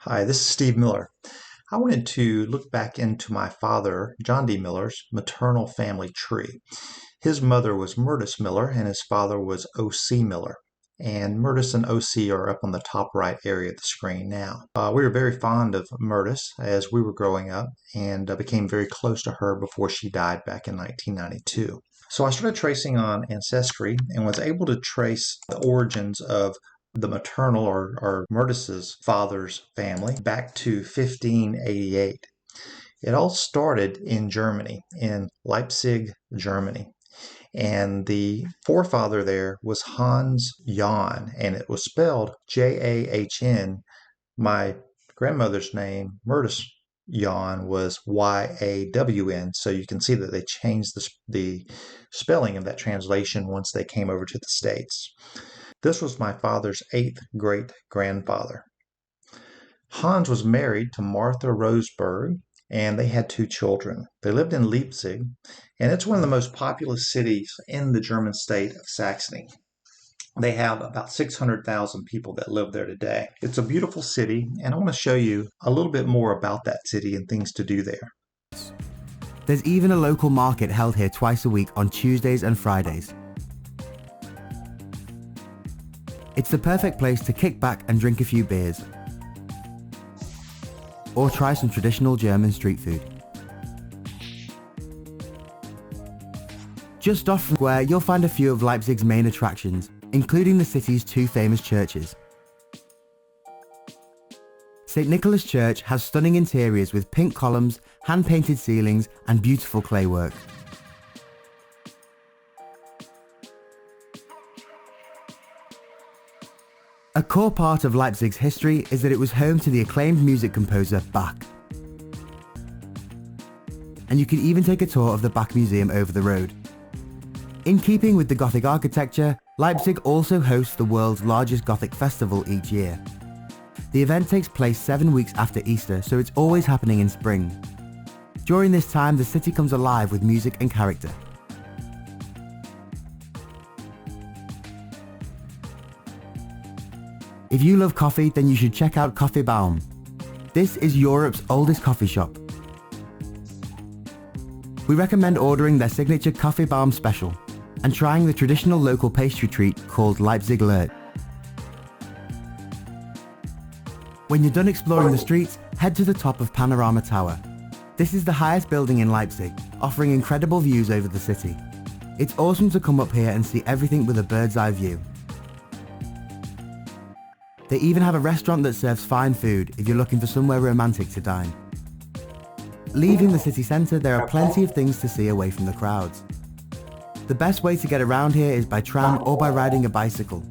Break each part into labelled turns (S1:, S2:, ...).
S1: Hi, this is Steve Miller. I wanted to look back into my father, John D. Miller's maternal family tree. His mother was Myrtice Miller and his father was O.C. Miller. And Myrtice and O.C. are up on the top right area of the screen now. We were very fond of Myrtice as we were growing up and became very close to her before she died back in 1992. So I started tracing on Ancestry and was able to trace the origins of the maternal or Myrtice's father's family back to 1588. It all started in Germany, in Leipzig, Germany. And the forefather there was Hans Yawn, and it was spelled Jahn. My grandmother's name, Myrtice Yawn, was Yawn. So you can see that they changed the spelling of that translation once they came over to the States. This was my father's eighth great grandfather. Hans was married to Martha Roseberg, and they had two children. They lived in Leipzig, and it's one of the most populous cities in the German state of Saxony. They have about 600,000 people that live there today. It's a beautiful city, and I want to show you a little bit more about that city and things to do there.
S2: There's even a local market held here twice a week on Tuesdays and Fridays. It's the perfect place to kick back and drink a few beers, or try some traditional German street food. Just off from Square, you'll find a few of Leipzig's main attractions, including the city's two famous churches. St. Nicholas Church has stunning interiors with pink columns, hand-painted ceilings, and beautiful clay work. A core part of Leipzig's history is that it was home to the acclaimed music composer Bach. And you can even take a tour of the Bach Museum over the road. In keeping with the Gothic architecture, Leipzig also hosts the world's largest Gothic festival each year. The event takes place 7 weeks after Easter, so it's always happening in spring. During this time, the city comes alive with music and character. If you love coffee, then you should check out Coffee Baum. This is Europe's oldest coffee shop. We recommend ordering their signature Coffee Baum special and trying the traditional local pastry treat called Leipzig Lert. When you're done exploring the streets, head to the top of Panorama Tower. This is the highest building in Leipzig, offering incredible views over the city. It's awesome to come up here and see everything with a bird's eye view. They even have a restaurant that serves fine food if you're looking for somewhere romantic to dine. Leaving the city centre, there are plenty of things to see away from the crowds. The best way to get around here is by tram or by riding a bicycle.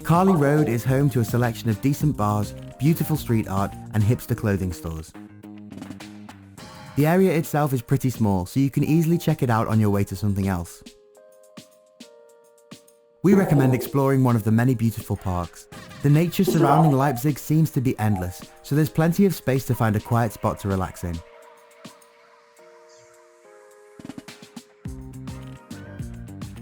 S2: Carly Road is home to a selection of decent bars, beautiful street art, and hipster clothing stores. The area itself is pretty small, so you can easily check it out on your way to something else. We recommend exploring one of the many beautiful parks. The nature surrounding Leipzig seems to be endless, so there's plenty of space to find a quiet spot to relax in.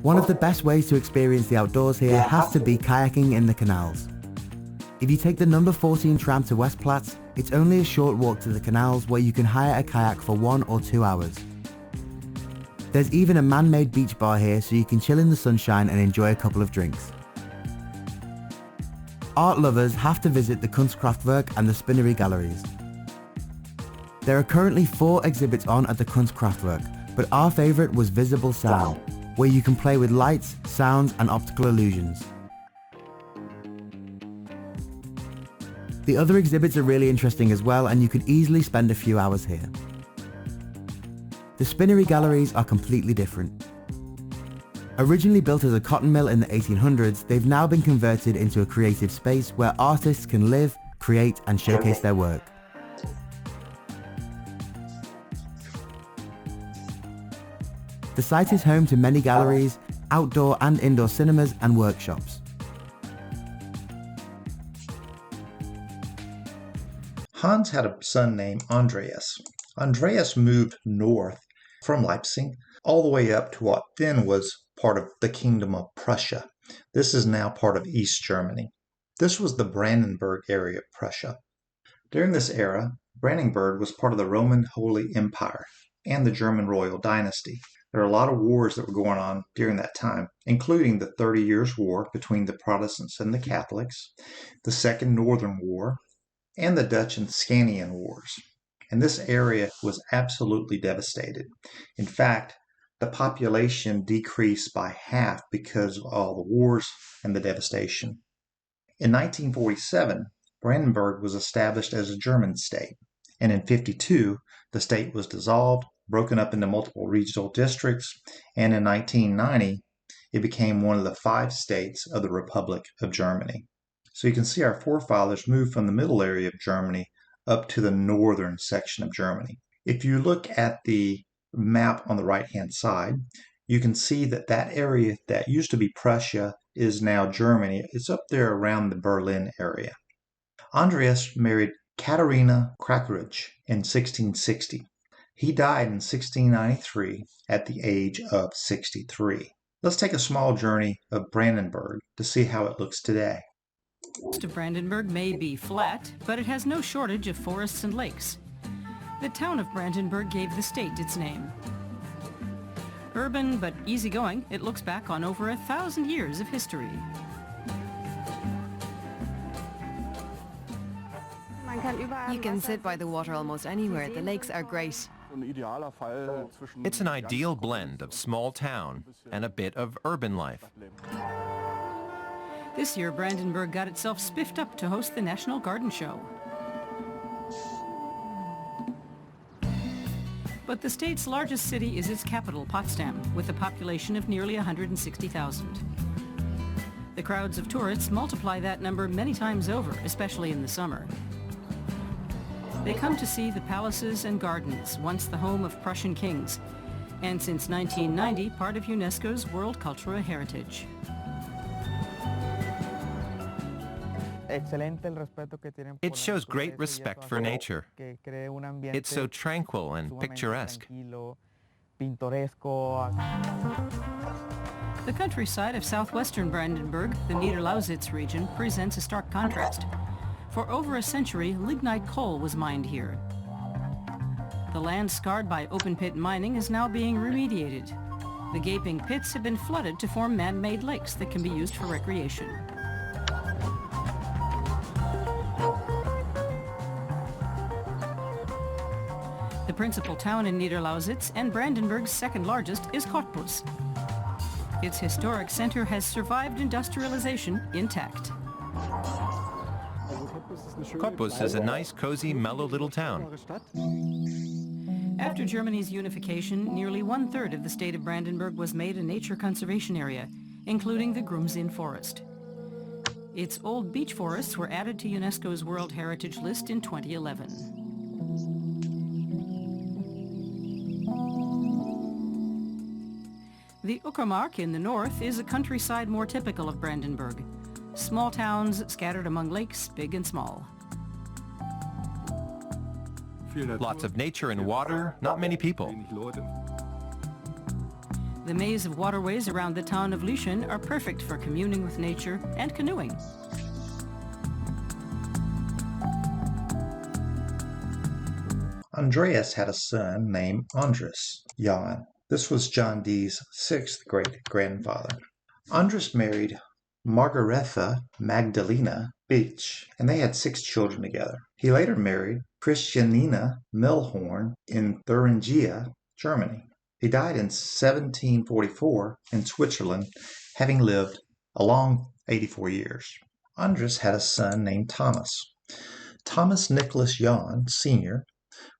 S2: One of the best ways to experience the outdoors here has to be kayaking in the canals. If you take the number 14 tram to Westplatz, it's only a short walk to the canals where you can hire a kayak for 1 or 2 hours. There's even a man-made beach bar here so you can chill in the sunshine and enjoy a couple of drinks. Art lovers have to visit the Kunstkraftwerk and the Spinnery galleries. There are currently 4 exhibits on at the Kunstkraftwerk, but our favourite was Visible Sound, where you can play with lights, sounds and optical illusions. The other exhibits are really interesting as well, and you could easily spend a few hours here. The Spinnery galleries are completely different. Originally built as a cotton mill in the 1800s, they've now been converted into a creative space where artists can live, create and showcase their work. The site is home to many galleries, outdoor and indoor cinemas and workshops.
S1: Hans had a son named Andreas. Andreas moved north from Leipzig all the way up to what then was part of the Kingdom of Prussia. This is now part of East Germany. This was the Brandenburg area of Prussia. During this era, Brandenburg was part of the Roman Holy Empire and the German royal dynasty. There are a lot of wars that were going on during that time, including the 30 Years' War between the Protestants and the Catholics, the Second Northern War, and the Dutch and Scanian Wars. And this area was absolutely devastated. In fact, the population decreased by half because of all the wars and the devastation. In 1947, Brandenburg was established as a German state, and in 1952, the state was dissolved, broken up into multiple regional districts, and in 1990, it became one of the 5 states of the Republic of Germany. So you can see our forefathers moved from the middle area of Germany up to the northern section of Germany. If you look at the map on the right-hand side, you can see that that area that used to be Prussia is now Germany. It's up there around the Berlin area. Andreas married Katharina Krakerich in 1660. He died in 1693 at the age of 63. Let's take a small journey of Brandenburg to see how it looks today.
S3: Most of Brandenburg may be flat, but it has no shortage of forests and lakes. The town of Brandenburg gave the state its name. Urban but easygoing, it looks back on over 1,000 years of history.
S4: You can sit by the water almost anywhere. The lakes are great.
S5: It's an ideal blend of small town and a bit of urban life.
S3: This year, Brandenburg got itself spiffed up to host the National Garden Show. But the state's largest city is its capital, Potsdam, with a population of nearly 160,000. The crowds of tourists multiply that number many times over, especially in the summer. They come to see the palaces and gardens, once the home of Prussian kings, and since 1990, part of UNESCO's World Cultural Heritage.
S5: It shows great respect for nature. It's so tranquil and picturesque.
S3: The countryside of southwestern Brandenburg, the Niederlausitz region, presents a stark contrast. For over a century, lignite coal was mined here. The land scarred by open-pit mining is now being remediated. The gaping pits have been flooded to form man-made lakes that can be used for recreation. The principal town in Niederlausitz and Brandenburg's second largest is Cottbus. Its historic center has survived industrialization intact.
S5: Cottbus is a nice, cozy, mellow little town.
S3: After Germany's unification, nearly 1/3 of the state of Brandenburg was made a nature conservation area, including the Grumsinn Forest. Its old beech forests were added to UNESCO's World Heritage List in 2011. The Uckermark in the north is a countryside more typical of Brandenburg. Small towns scattered among lakes, big and small.
S5: Lots of nature and water, not many people.
S3: The maze of waterways around the town of Lieschen are perfect for communing with nature and canoeing.
S1: Andreas had a son named Andreas, Yawn. This was John Dee's 6th great-grandfather. Andreas married Margaretha Magdalena Beach, and they had 6 children together. He later married Christianina Milhorn in Thuringia, Germany. He died in 1744 in Switzerland, having lived a long 84 years. Andreas had a son named Thomas. Thomas Nicholas Yawn, Sr.,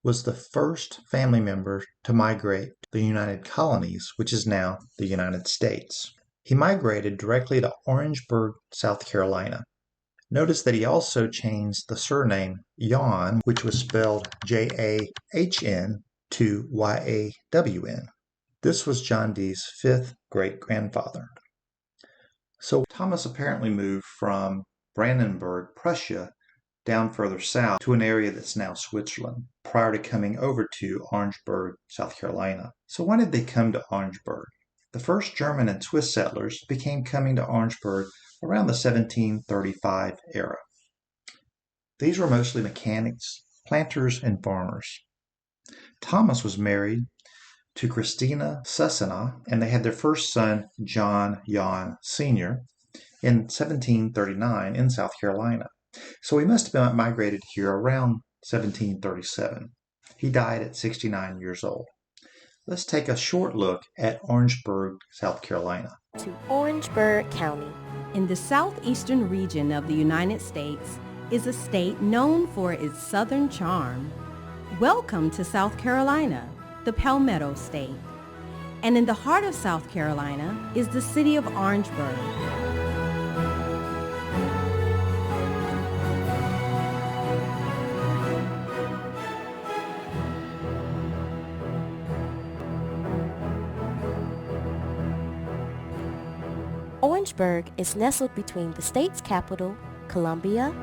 S1: was the first family member to migrate to the United Colonies, which is now the United States. He migrated directly to Orangeburg, South Carolina. Notice that he also changed the surname Yawn, which was spelled Jahn, to Yawn. This was John Dee's 5th great-grandfather. So Thomas apparently moved from Brandenburg, Prussia, down further south to an area that's now Switzerland, prior to coming over to Orangeburg, South Carolina. So why did they come to Orangeburg? The first German and Swiss settlers began coming to Orangeburg around the 1735 era. These were mostly mechanics, planters, and farmers. Thomas was married to Christina Sussena, and they had their first son, John Yawn Sr., in 1739 in South Carolina. So he must have been migrated here around 1737. He died at 69 years old. Let's take a short look at Orangeburg, South Carolina.
S6: To Orangeburg County.
S7: In the southeastern region of the United States is a state known for its southern charm. Welcome to South Carolina, the Palmetto State. And in the heart of South Carolina is the city of Orangeburg.
S6: Orangeburg is nestled between the state's capital, Columbia,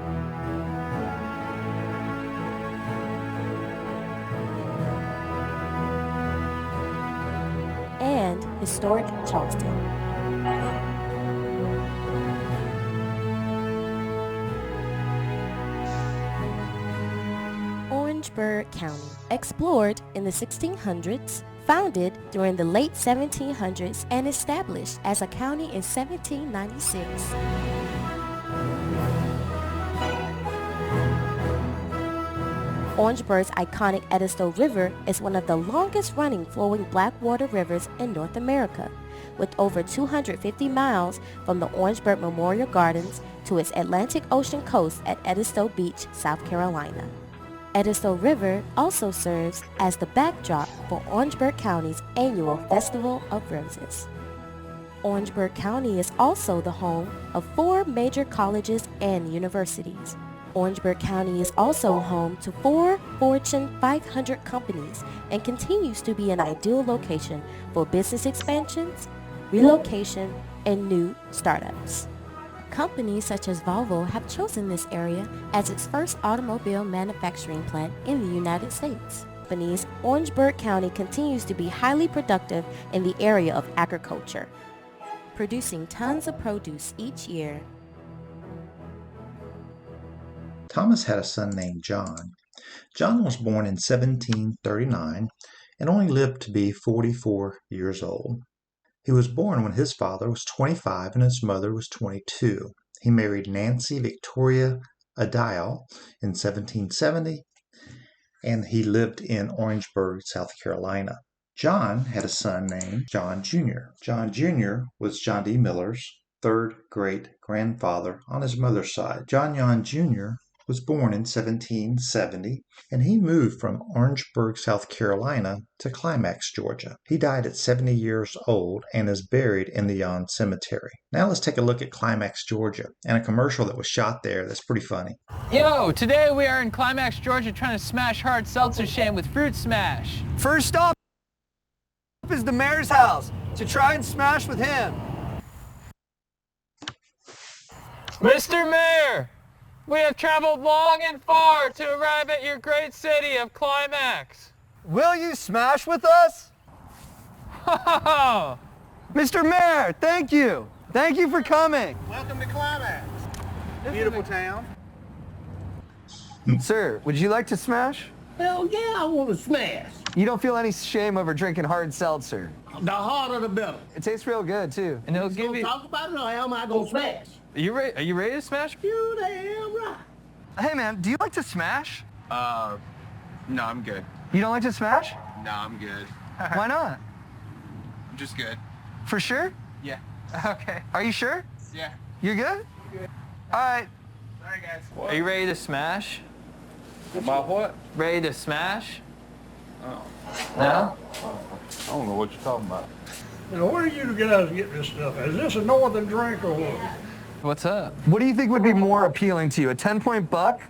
S6: and historic Charleston. Orangeburg County, explored in the 1600s, founded during the late 1700s, and established as a county in 1796. Orangeburg's iconic Edisto River is one of the longest-running flowing black water rivers in North America, with over 250 miles from the Orangeburg Memorial Gardens to its Atlantic Ocean coast at Edisto Beach, South Carolina. Edisto River also serves as the backdrop for Orangeburg County's annual Festival of Roses. Orangeburg County is also the home of 4 major colleges and universities. Orangeburg County is also home to 4 Fortune 500 companies and continues to be an ideal location for business expansions, relocation, and new startups. Companies such as Volvo have chosen this area as its first automobile manufacturing plant in the United States. Orangeburg County continues to be highly productive in the area of agriculture, producing tons of produce each year.
S1: Thomas had a son named John. John was born in 1739 and only lived to be 44 years old. He was born when his father was 25 and his mother was 22. He married Nancy Victoria Adial in 1770, and he lived in Orangeburg, South Carolina. John had a son named John Jr. John Jr. was John D. Miller's third great-grandfather on his mother's side. John Yawn Jr. was born in 1770, and he moved from Orangeburg, South Carolina to Climax, Georgia. He died at 70 years old and is buried in the Yawn Cemetery. Now let's take a look at Climax, Georgia, and a commercial that was shot there that's pretty funny.
S8: Yo, today we are in Climax, Georgia trying to smash hard seltzer sham with Fruit Smash.
S9: First stop is the mayor's house to try and smash with him.
S8: Mr. Mayor! We have traveled long and far to arrive at your great city of Climax.
S9: Will you smash with us?
S8: Oh.
S9: Mr. Mayor, thank you. Thank you for coming.
S10: Welcome to Climax. Beautiful town.
S9: Sir, would you like to smash?
S10: Hell yeah, I want to smash.
S9: You don't feel any shame over drinking hard seltzer?
S10: The harder the better.
S9: It tastes real good, too.
S8: And it'll give you...
S10: Talk about it or am I going to smash?
S8: Are you ready to smash?
S10: You damn right.
S9: Hey, man, do you like to smash?
S11: No, I'm good.
S9: You don't like to smash?
S11: No, I'm good.
S9: Why not?
S11: I'm just good.
S9: For sure?
S11: Yeah.
S9: Okay. Are you sure?
S11: Yeah.
S9: You're good?
S11: Good.
S9: All right.
S11: Sorry, guys.
S8: Are you ready to smash?
S11: About what?
S8: Ready to smash?
S11: Oh.
S8: No?
S11: I don't know what you're talking about.
S10: Now, where are you guys getting this stuff? Is this a northern drink or what?
S8: What's up?
S9: What do you think would be more appealing to you, a 10-point buck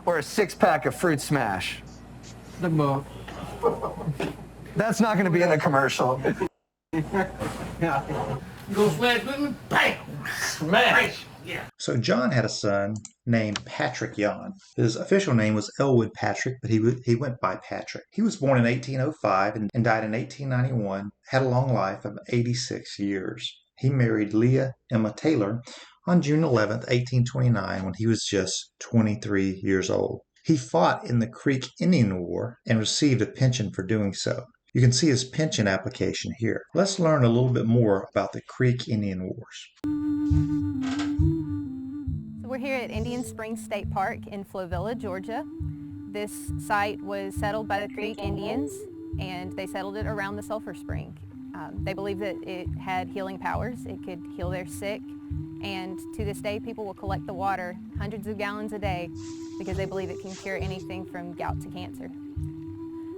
S9: or a 6-pack of Fruit Smash?
S10: The buck.
S9: That's not going to be in the commercial.
S10: Yeah. You go smash with me? Bam! Smash! Yeah.
S1: So John had a son named Patrick Yawn. His official name was Elwood Patrick, but he went by Patrick. He was born in 1805 and died in 1891, had a long life of 86 years. He married Leah Emma Taylor on June 11, 1829, when he was just 23 years old. He fought in the Creek Indian War and received a pension for doing so. You can see his pension application here. Let's learn a little bit more about the Creek Indian Wars.
S12: So we're here at Indian Springs State Park in Flovilla, Georgia. This site was settled by the Creek Indians, and they settled it around the sulfur spring. They believed that it had healing powers. It could heal their sick, and to this day people will collect the water, hundreds of gallons a day, because they believe it can cure anything from gout to cancer.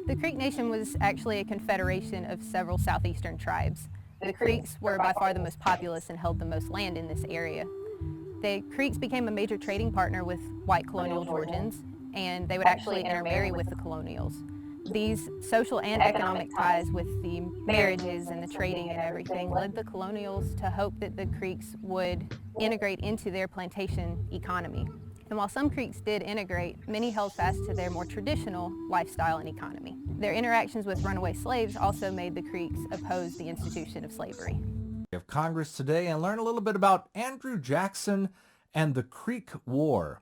S12: The Creek Nation was actually a confederation of several southeastern tribes. The Creeks were by far the most populous and held the most land in this area. The Creeks became a major trading partner with white colonial Georgians, and they would actually intermarry with the colonials. These social and economic ties with the marriages and the trading and everything led the colonials to hope that the Creeks would integrate into their plantation economy. And while some Creeks did integrate, many held fast to their more traditional lifestyle and economy. Their interactions with runaway slaves also made the Creeks oppose the institution of slavery.
S13: Of Congress today and learn a little bit about Andrew Jackson and the Creek War.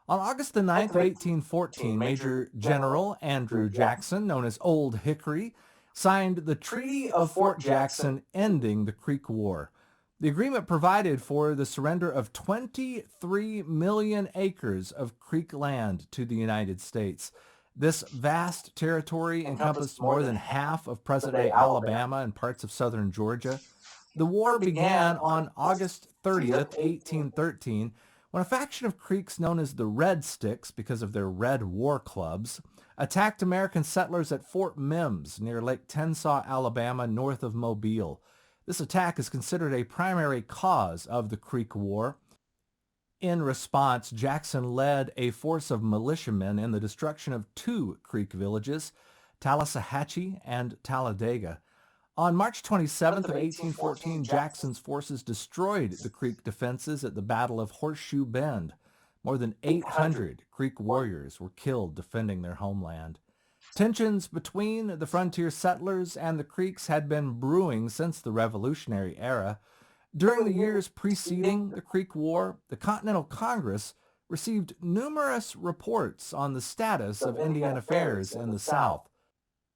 S13: On August the 9th of 1814, Major General Andrew Jackson, known as Old Hickory, signed the Treaty of Fort Jackson ending the Creek War. The agreement provided for the surrender of 23 million acres of Creek land to the United States. This vast territory encompassed more than half of present-day Alabama and parts of southern Georgia. The war began on August 30th, 1813, when a faction of Creeks known as the Red Sticks, because of their red war clubs, attacked American settlers at Fort Mims near Lake Tensaw, Alabama, north of Mobile. This attack is considered a primary cause of the Creek War. In response, Jackson led a force of militiamen in the destruction of two Creek villages, Tallushatchee and Talladega. On March 27th of 1814, Jackson's forces destroyed the Creek defenses at the Battle of Horseshoe Bend. More than 800 Creek warriors were killed defending their homeland. Tensions between the frontier settlers and the Creeks had been brewing since the Revolutionary era. During the years preceding the Creek War, the Continental Congress received numerous reports on the status of Indian affairs in the South.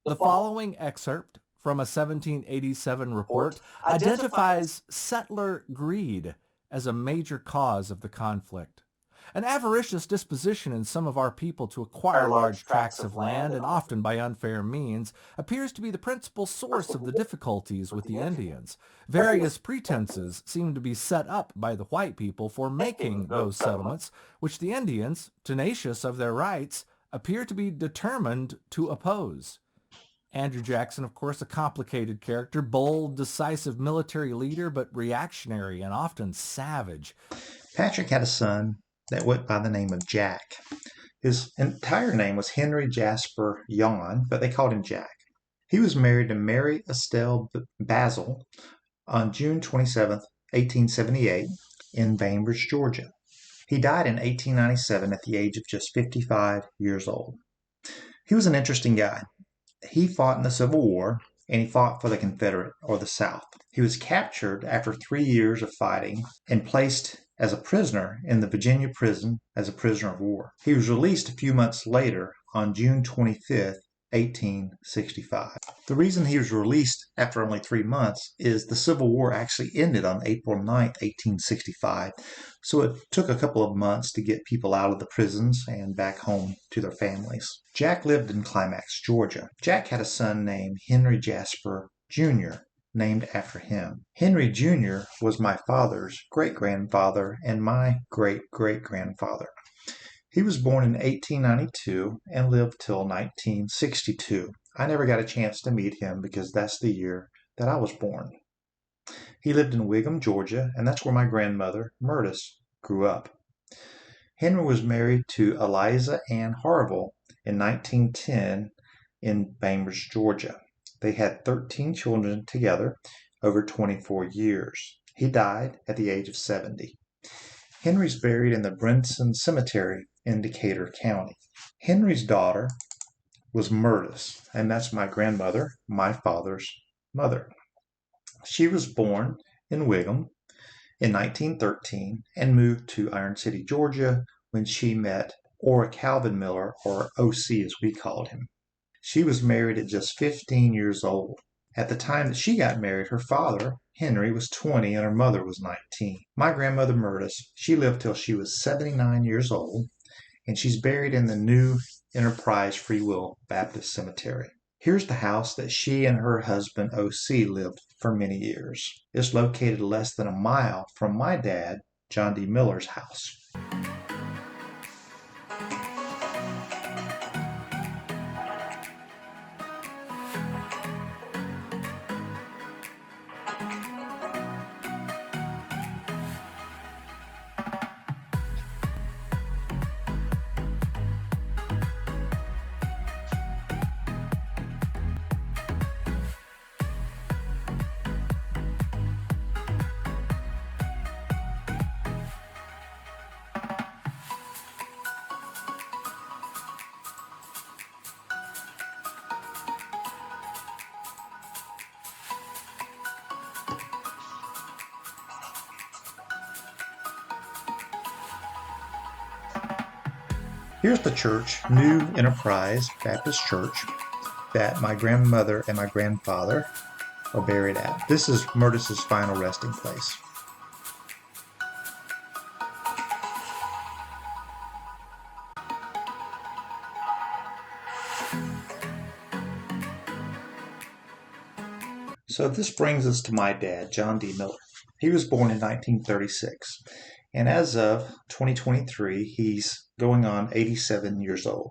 S13: The following excerpt from a 1787 report identifies settler greed as a major cause of the conflict. An avaricious disposition in some of our people to acquire large tracts of land, and often by unfair means, appears to be the principal source of the difficulties with the Indians. Various pretenses seem to be set up by the white people for making those settlements, which the Indians, tenacious of their rights, appear to be determined to oppose. Andrew Jackson, of course, a complicated character, bold, decisive military leader, but reactionary and often savage.
S1: Patrick had a son that went by the name of Jack. His entire name was Henry Jasper Yawn, but they called him Jack. He was married to Mary Estelle Basil on June 27, 1878, in Bainbridge, Georgia. He died in 1897 at the age of just 55 years old. He was an interesting guy. He fought in the Civil War, and he fought for the Confederate, or the South. He was captured after 3 years of fighting and placed as a prisoner in the Virginia prison as a prisoner of war. He was released a few months later on June 25th, 1865. The reason he was released after only 3 months is the Civil War actually ended on April 9th, 1865. So it took a couple of months to get people out of the prisons and back home to their families. Jack lived in Climax, Georgia. Jack had a son named Henry Jasper Jr., named after him. Henry Jr. was my father's great-grandfather and my great-great-grandfather. He was born in 1892 and lived till 1962. I never got a chance to meet him because that's the year that I was born. He lived in Whigham, Georgia, and that's where my grandmother, Myrtice, grew up. Henry was married to Eliza Ann Harville in 1910 in Bainbridge, Georgia. They had 13 children together over 24 years. He died at the age of 70. Henry's buried in the Brinson Cemetery in Decatur County. Henry's daughter was Myrtice, and that's my grandmother, my father's mother. She was born in Whigham, in 1913 and moved to Iron City, Georgia, when she met Ora Calvin Miller, or OC as we called him. She was married at just 15 years old. At the time that she got married, her father, Henry, was 20 and her mother was 19. My grandmother, Myrtice, she lived till she was 79 years old, and she's buried in the New Enterprise Free Will Baptist Cemetery. Here's the house that she and her husband, OC, lived for many years. It's located less than a mile from my dad, John D. Miller's house. Here's the church, New Enterprise Baptist Church, that my grandmother and my grandfather are buried at. This is Myrtice's final resting place. So this brings us to my dad, John D. Miller. He was born in 1936, and as of 2023, he's going on 87 years old.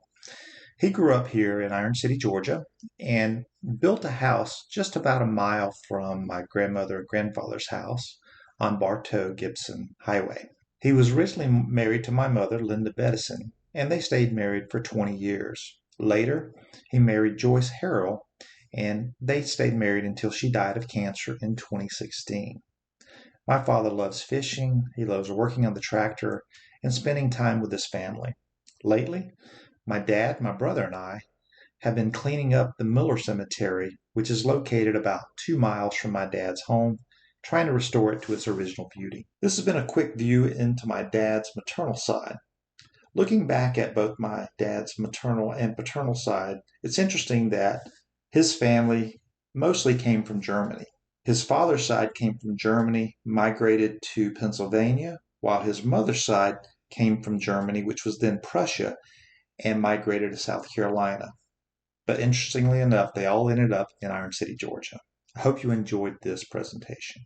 S1: He grew up here in Iron City, Georgia, and built a house just about a mile from my grandmother and grandfather's house on Bartow Gibson Highway. He was originally married to my mother, Linda Bettison, and they stayed married for 20 years. Later, he married Joyce Harrell, and they stayed married until she died of cancer in 2016. My father loves fishing, he loves working on the tractor, and spending time with his family. Lately, my dad, my brother, and I have been cleaning up the Miller Cemetery, which is located about 2 miles from my dad's home, trying to restore it to its original beauty. This has been a quick view into my dad's maternal side. Looking back at both my dad's maternal and paternal side, it's interesting that his family mostly came from Germany. His father's side came from Germany, migrated to Pennsylvania, while his mother's side came from Germany, which was then Prussia, and migrated to South Carolina. But interestingly enough, they all ended up in Iron City, Georgia. I hope you enjoyed this presentation.